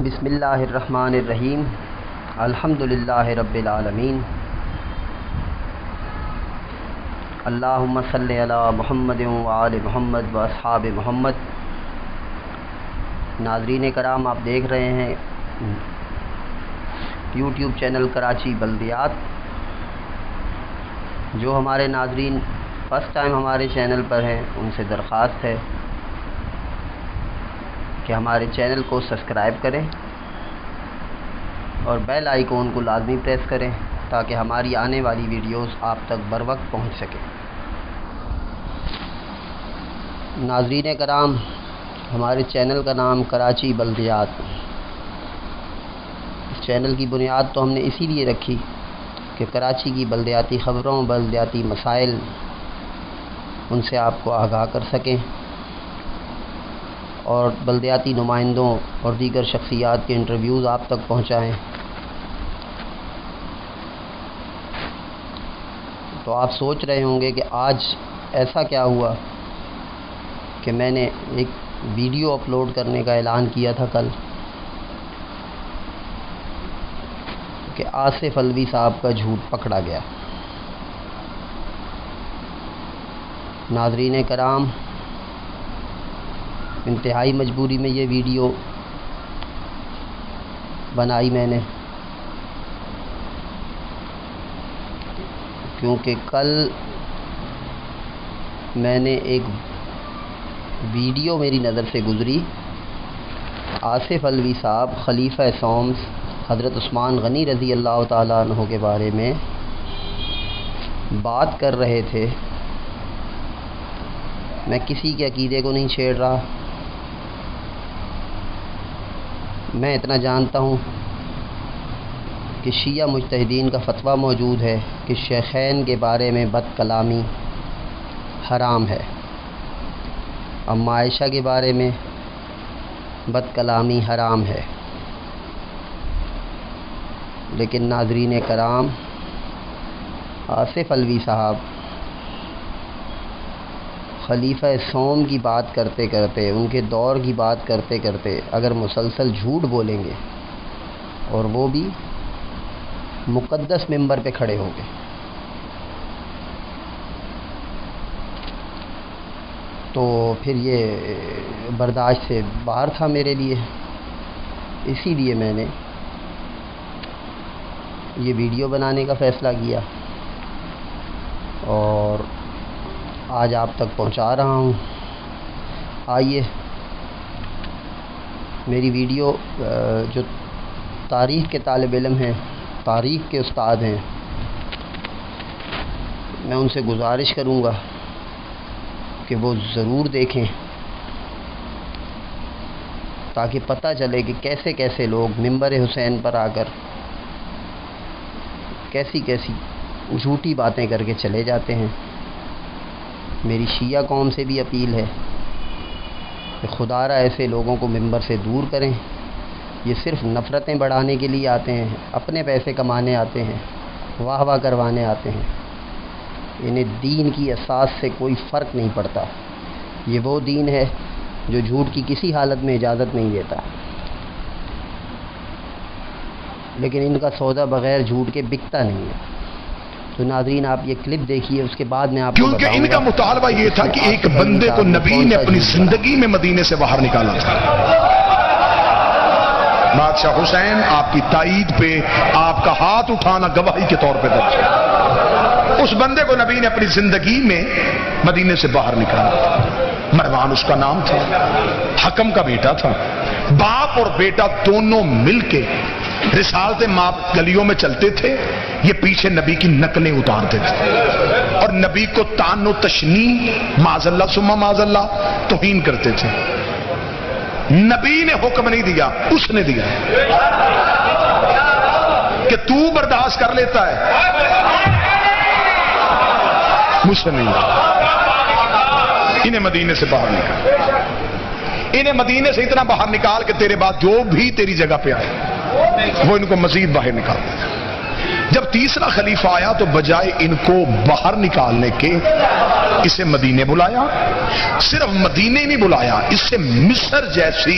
بسم اللہ الرحمن الرحیم الحمدللہ رب العالمین اللہم صلی علی محمد وآل محمد واصحاب محمد۔ ناظرین کرام، آپ دیکھ رہے ہیں یوٹیوب چینل کراچی بلدیات۔ جو ہمارے ناظرین فرسٹ ٹائم ہمارے چینل پر ہیں، ان سے درخواست ہے کہ ہمارے چینل کو سبسکرائب کریں اور بیل آئیکن کو لازمی پریس کریں تاکہ ہماری آنے والی ویڈیوز آپ تک بر وقت پہنچ سکیں۔ ناظرین کرام، ہمارے چینل کا نام کراچی بلدیات۔ اس چینل کی بنیاد تو ہم نے اسی لیے رکھی کہ کراچی کی بلدیاتی خبروں، بلدیاتی مسائل، ان سے آپ کو آگاہ کر سکیں اور بلدیاتی نمائندوں اور دیگر شخصیات کے انٹرویوز آپ تک پہنچائیں۔ تو آپ سوچ رہے ہوں گے کہ آج ایسا کیا ہوا کہ میں نے ایک ویڈیو اپلوڈ کرنے کا اعلان کیا تھا کل کہ آصف الوی صاحب کا جھوٹ پکڑا گیا۔ ناظرین کرام، انتہائی مجبوری میں یہ ویڈیو بنائی میں نے، کیونکہ کل میں نے ایک ویڈیو میری نظر سے گزری۔ آصف الوی صاحب خلیفہ سومس حضرت عثمان غنی رضی اللہ تعالیٰ عنہ کے بارے میں بات کر رہے تھے۔ میں کسی کے عقیدے کو نہیں چھیڑ رہا، میں اتنا جانتا ہوں کہ شیعہ مجتہدین کا فتویٰ موجود ہے کہ شیخین کے بارے میں بد کلامی حرام ہے، اما عائشہ کے بارے میں بد کلامی حرام ہے۔ لیکن ناظرین کرام، آصف الوی صاحب خلیفہ سوم کی بات کرتے کرتے، ان کے دور کی بات کرتے کرتے اگر مسلسل جھوٹ بولیں گے اور وہ بھی مقدس منبر پہ کھڑے ہوں گے، تو پھر یہ برداشت سے باہر تھا میرے لیے۔ اسی لیے میں نے یہ ویڈیو بنانے کا فیصلہ کیا اور آج آپ تک پہنچا رہا ہوں۔ آئیے، میری ویڈیو جو تاریخ کے طالب علم ہیں، تاریخ کے استاد ہیں، میں ان سے گزارش کروں گا کہ وہ ضرور دیکھیں تاکہ پتہ چلے کہ کیسے کیسے لوگ منبر حسین پر آ کر کیسی کیسی جھوٹی باتیں کر کے چلے جاتے ہیں۔ میری شیعہ قوم سے بھی اپیل ہے کہ خدا را ایسے لوگوں کو منبر سے دور کریں۔ یہ صرف نفرتیں بڑھانے کے لیے آتے ہیں، اپنے پیسے کمانے آتے ہیں، واہ واہ کروانے آتے ہیں۔ انہیں دین کی اساس سے کوئی فرق نہیں پڑتا۔ یہ وہ دین ہے جو جھوٹ کی کسی حالت میں اجازت نہیں دیتا، لیکن ان کا سودا بغیر جھوٹ کے بکتا نہیں ہے۔ تو ناظرین، آپ یہ کلپ دیکھیے، اس کے بعد میں آپ کو کیونکہ ان کا مطالبہ یہ تھا کہ ایک بندے کو نبی نے اپنی زندگی میں مدینے سے باہر نکالا تھا۔ بادشاہ حسین، آپ کی تائید پہ آپ کا ہاتھ اٹھانا گواہی کے طور پہ درج ہے۔ اس بندے کو نبی نے اپنی زندگی میں مدینے سے باہر نکالا تھا۔ مروان اس کا نام تھا، حکم کا بیٹا تھا۔ باپ اور بیٹا دونوں مل کے رسالت ماں گلیوں میں چلتے تھے، یہ پیچھے نبی کی نقلیں اتارتے تھے اور نبی کو طعن و تشنیع، معاذ اللہ ثم معاذ اللہ، توہین کرتے تھے۔ نبی نے حکم نہیں دیا، اس نے دیا کہ تو برداشت کر لیتا ہے، مجھ سے نہیں۔ انہیں مدینے سے باہر نکال، انہیں مدینے سے اتنا باہر نکال کہ تیرے بعد جو بھی تیری جگہ پہ آئے وہ ان کو مزید باہر نکال دیتا۔ جب تیسرا خلیفہ آیا تو بجائے ان کو باہر نکالنے کے اسے مدینے بلایا، صرف مدینے نہیں بلایا، اسے مصر جیسی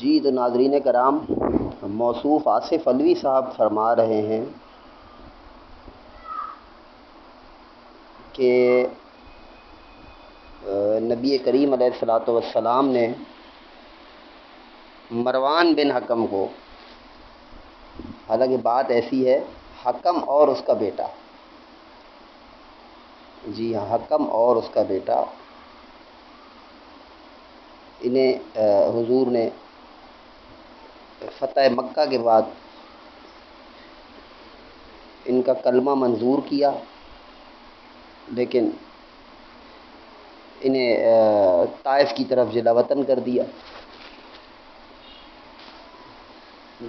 جی تو ناظرین کرام، موصوف آصف علوی صاحب فرما رہے ہیں کہ نبی کریم علیہ الصلاۃ والسلام نے مروان بن حکم کو، حالانکہ بات ایسی ہے حکم اور اس کا بیٹا، جی ہاں حکم اور اس کا بیٹا، انہیں حضور نے فتح مکہ کے بعد ان کا کلمہ منظور کیا، لیکن انہیں طائف کی طرف جلا وطن کر دیا۔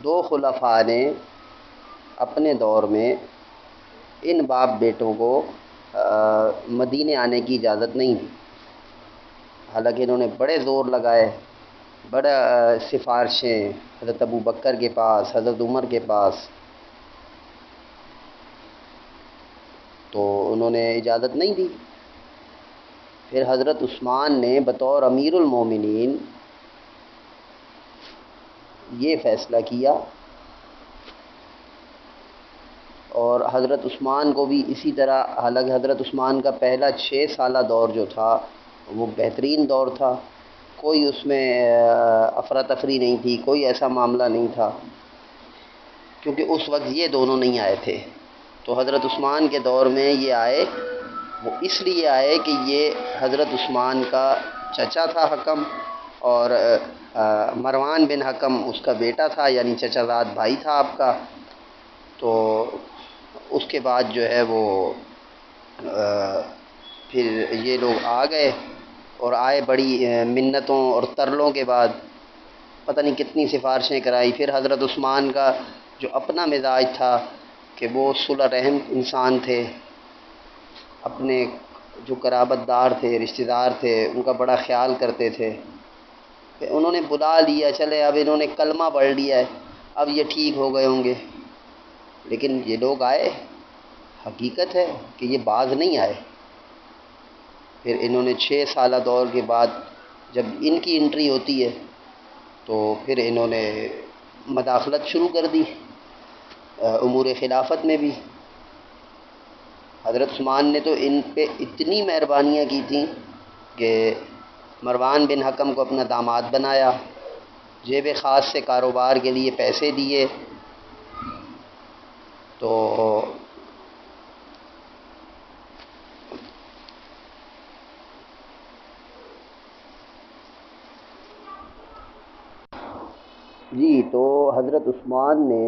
دو خلفاء نے اپنے دور میں ان باپ بیٹوں کو مدینے آنے کی اجازت نہیں دی، حالانکہ انہوں نے بڑے زور لگائے، بڑا سفارشیں حضرت ابو بکر کے پاس، حضرت عمر کے پاس، تو انہوں نے اجازت نہیں دی۔ پھر حضرت عثمان نے بطور امیر المومنین یہ فیصلہ کیا، اور حضرت عثمان کو بھی اسی طرح، حالانکہ حضرت عثمان کا پہلا 6 سالہ دور جو تھا وہ بہترین دور تھا، کوئی اس میں افراتفری نہیں تھی، کوئی ایسا معاملہ نہیں تھا، کیونکہ اس وقت یہ دونوں نہیں آئے تھے۔ تو حضرت عثمان کے دور میں یہ آئے، وہ اس لیے آئے کہ یہ حضرت عثمان کا چچا تھا حکم، اور مروان بن حکم اس کا بیٹا تھا، یعنی چچا زاد بھائی تھا آپ کا۔ تو اس کے بعد جو ہے وہ پھر یہ لوگ آ گئے، اور آئے بڑی منتوں اور ترلوں کے بعد، پتہ نہیں کتنی سفارشیں کرائی۔ پھر حضرت عثمان کا جو اپنا مزاج تھا کہ وہ صلح رحم انسان تھے، اپنے جو قرابت دار تھے، رشتہ دار تھے، ان کا بڑا خیال کرتے تھے، کہ انہوں نے بلا لیا، چلے اب انہوں نے کلمہ پڑھ لیا ہے، اب یہ ٹھیک ہو گئے ہوں گے، لیکن یہ لوگ آئے، حقیقت ہے کہ یہ باز نہیں آئے۔ پھر انہوں نے 6 سالہ دور کے بعد جب ان کی انٹری ہوتی ہے تو پھر انہوں نے مداخلت شروع کر دی امور خلافت میں بھی۔ حضرت عثمان نے تو ان پہ اتنی مہربانیاں کی تھیں کہ مروان بن حکم کو اپنا داماد بنایا، جیب خاص سے کاروبار کے لیے پیسے دیے، تو جی تو حضرت عثمان نے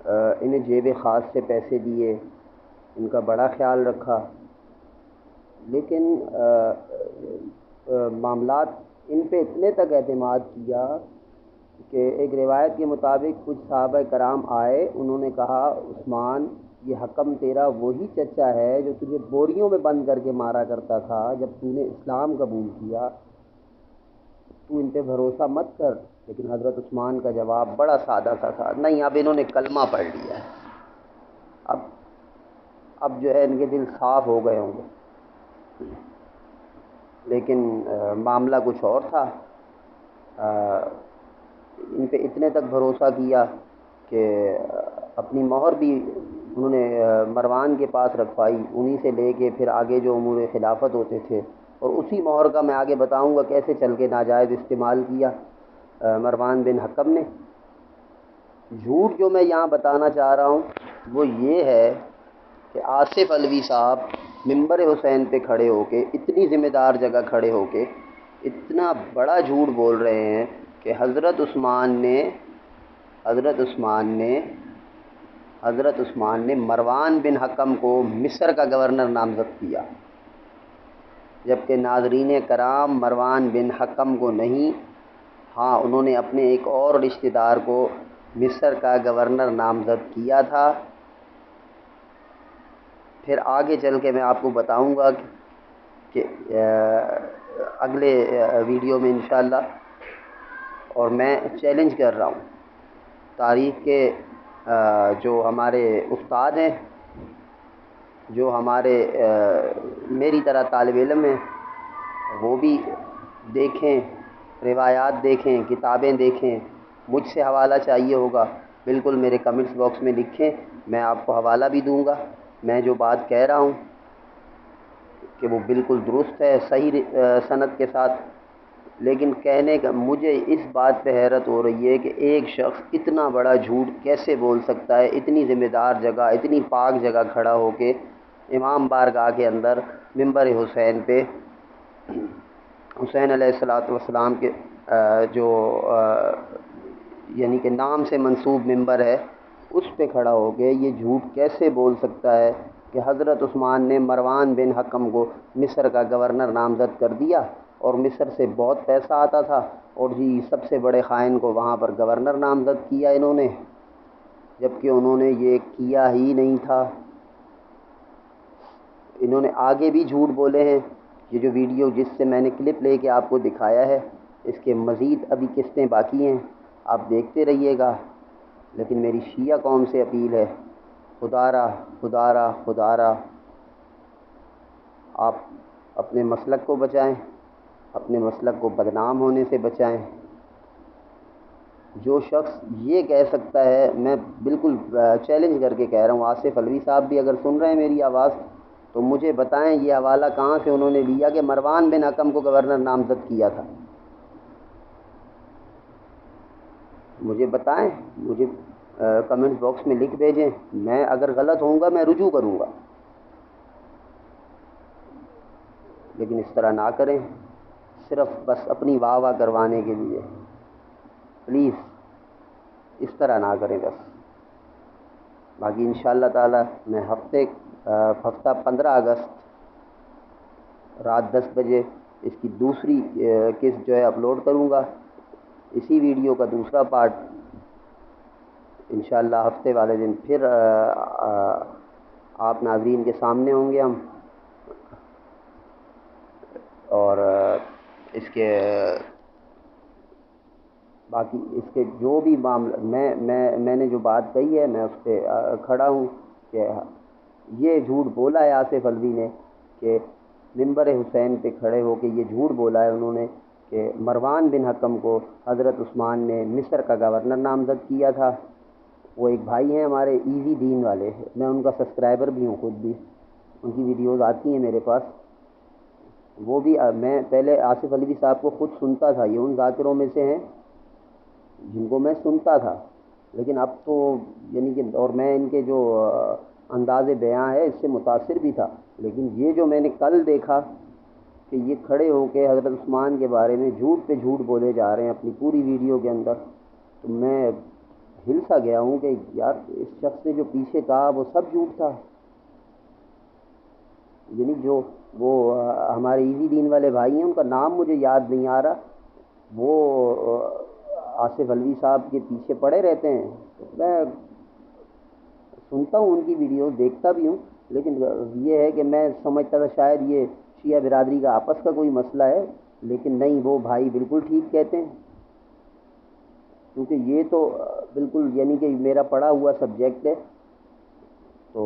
انہیں جیب خاص سے پیسے دیے، ان کا بڑا خیال رکھا، لیکن معاملات ان پہ اتنے تک اعتماد کیا کہ ایک روایت کے مطابق کچھ صحابہ کرام آئے، انہوں نے کہا عثمان یہ حکم تیرا وہی چچا ہے جو تجھے بوریوں میں بند کر کے مارا کرتا تھا جب تو نے اسلام قبول کیا، تو ان پہ بھروسہ مت کر۔ لیکن حضرت عثمان کا جواب بڑا سادہ سا تھا، نہیں اب انہوں نے کلمہ پڑھ لیا ہے، اب جو ہے ان کے دل صاف ہو گئے ہوں گے۔ لیکن معاملہ کچھ اور تھا، ان پہ اتنے تک بھروسہ کیا کہ اپنی مہر بھی انہوں نے مروان کے پاس رکھوائی، انہی سے لے کے پھر آگے جو امور خلافت ہوتے تھے، اور اسی مہر کا میں آگے بتاؤں گا کیسے چل کے ناجائز استعمال کیا مروان بن حکم نے۔ جھوٹ جو میں یہاں بتانا چاہ رہا ہوں وہ یہ ہے کہ آصف علوی صاحب منبر حسین پہ کھڑے ہو کے، اتنی ذمہ دار جگہ کھڑے ہو کے اتنا بڑا جھوٹ بول رہے ہیں کہ حضرت عثمان نے مروان بن حکم کو مصر کا گورنر نامزد کیا، جبکہ ناظرین کرام مروان بن حکم کو نہیں، ہاں انہوں نے اپنے ایک اور رشتہ دار کو مصر کا گورنر نامزد کیا تھا۔ پھر آگے چل کے میں آپ کو بتاؤں گا کہ اگلے ویڈیو میں انشاءاللہ، اور میں چیلنج کر رہا ہوں تاریخ کے جو ہمارے استاد ہیں جو ہمارے میری طرح طالب علم ہیں وہ بھی دیکھیں، روایات دیکھیں، کتابیں دیکھیں. مجھ سے حوالہ چاہیے ہوگا بالکل میرے کمنٹس باکس میں لکھیں، میں آپ کو حوالہ بھی دوں گا. میں جو بات کہہ رہا ہوں کہ وہ بالکل درست ہے، صحیح سند کے ساتھ. لیکن کہنے کا مجھے اس بات پہ حیرت ہو رہی ہے کہ ایک شخص اتنا بڑا جھوٹ کیسے بول سکتا ہے، اتنی ذمہ دار جگہ، اتنی پاک جگہ کھڑا ہو کے امام بارگاہ کے اندر منبر حسین پہ، حسین علیہ الصلاۃ والسلام کے جو یعنی کہ نام سے منسوب منبر ہے اس پہ کھڑا ہو کے یہ جھوٹ کیسے بول سکتا ہے کہ حضرت عثمان نے مروان بن حکم کو مصر کا گورنر نامزد کر دیا اور مصر سے بہت پیسہ آتا تھا، اور جی سب سے بڑے خائن کو وہاں پر گورنر نامزد کیا انہوں نے، جبکہ انہوں نے یہ کیا ہی نہیں تھا. انہوں نے آگے بھی جھوٹ بولے ہیں. یہ جو ویڈیو جس سے میں نے کلپ لے کے آپ کو دکھایا ہے، اس کے مزید ابھی قسطیں باقی ہیں، آپ دیکھتے رہیے گا. لیکن میری شیعہ قوم سے اپیل ہے، خدا را آپ اپنے مسلک کو بچائیں، اپنے مسلک کو بدنام ہونے سے بچائیں. جو شخص یہ کہہ سکتا ہے، میں بالکل چیلنج کر کے کہہ رہا ہوں، آصف علوی صاحب بھی اگر سن رہے ہیں میری آواز تو مجھے بتائیں یہ حوالہ کہاں سے انہوں نے لیا کہ مروان بن حکم کو گورنر نامزد کیا تھا. مجھے بتائیں، مجھے کمنٹ باکس میں لکھ بھیجیں. میں اگر غلط ہوں گا میں رجوع کروں گا، لیکن اس طرح نہ کریں صرف بس اپنی واہ واہ کروانے کے لیے. پلیز اس طرح نہ کریں بس. باقی انشاءاللہ تعالی میں ہفتہ 15 اگست رات 10 بجے اس کی دوسری قسط جو ہے اپلوڈ کروں گا. اسی ویڈیو کا دوسرا پارٹ انشاءاللہ ہفتے والے دن پھر آپ ناظرین کے سامنے ہوں گے ہم. اور اس کے باقی اس کے جو بھی معاملہ میں نے جو بات کہی ہے میں اس پہ کھڑا ہوں کہ یہ جھوٹ بولا ہے آصف علوی نے کہ منبر حسین پہ کھڑے ہو کے یہ جھوٹ بولا ہے انہوں نے کہ مروان بن حکم کو حضرت عثمان نے مصر کا گورنر نامزد کیا تھا. وہ ایک بھائی ہیں ہمارے ایزی دین والے، میں ان کا سبسکرائبر بھی ہوں، خود بھی ان کی ویڈیوز آتی ہیں میرے پاس. وہ بھی میں پہلے آصف علوی صاحب کو خود سنتا تھا، یہ ان ذاکروں میں سے ہیں جن کو میں سنتا تھا. لیکن اب تو یعنی کہ اور میں ان کے جو انداز بیاں ہے اس سے متاثر بھی تھا. لیکن یہ جو میں نے کل دیکھا کہ یہ کھڑے ہو کے حضرت عثمان کے بارے میں جھوٹ پہ جھوٹ بولے جا رہے ہیں اپنی پوری ویڈیو کے اندر، تو میں ہل سا گیا ہوں کہ یار اس شخص نے جو پیچھے کہا وہ سب جھوٹ تھا. یعنی جو وہ ہمارے ایزی دین والے بھائی ہیں ان کا نام مجھے یاد نہیں آ رہا، وہ آصف علوی صاحب کے پیچھے پڑے رہتے ہیں. میں سنتا ہوں ان کی ویڈیو، دیکھتا بھی ہوں، لیکن یہ ہے کہ میں سمجھتا تھا شاید یہ شیعہ برادری کا آپس کا کوئی مسئلہ ہے، لیکن نہیں، وہ بھائی بالکل ٹھیک کہتے ہیں. کیونکہ یہ تو بالکل یعنی کہ میرا پڑھا ہوا سبجیکٹ ہے، تو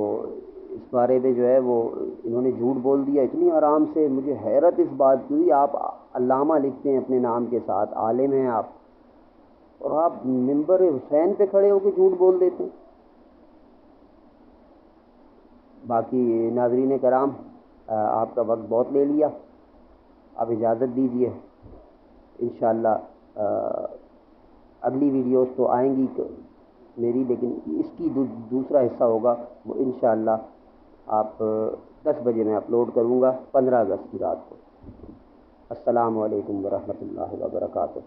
اس بارے میں جو ہے وہ انہوں نے جھوٹ بول دیا اتنی آرام سے. مجھے حیرت اس بات کی، آپ علامہ لکھتے ہیں اپنے نام کے ساتھ، عالم ہیں آپ، اور آپ منبر حسین پہ کھڑے ہو کے جھوٹ بول دیتے ہیں. باقی ناظرین کرام آپ کا وقت بہت لے لیا، آپ اجازت دیجیے. انشاءاللہ اگلی ویڈیوز تو آئیں گی میری، لیکن اس کی دوسرا حصہ ہوگا وہ انشاءاللہ آپ 10 بجے میں اپلوڈ کروں گا 15 اگست کی رات کو. السلام علیکم ورحمۃ اللہ وبرکاتہ.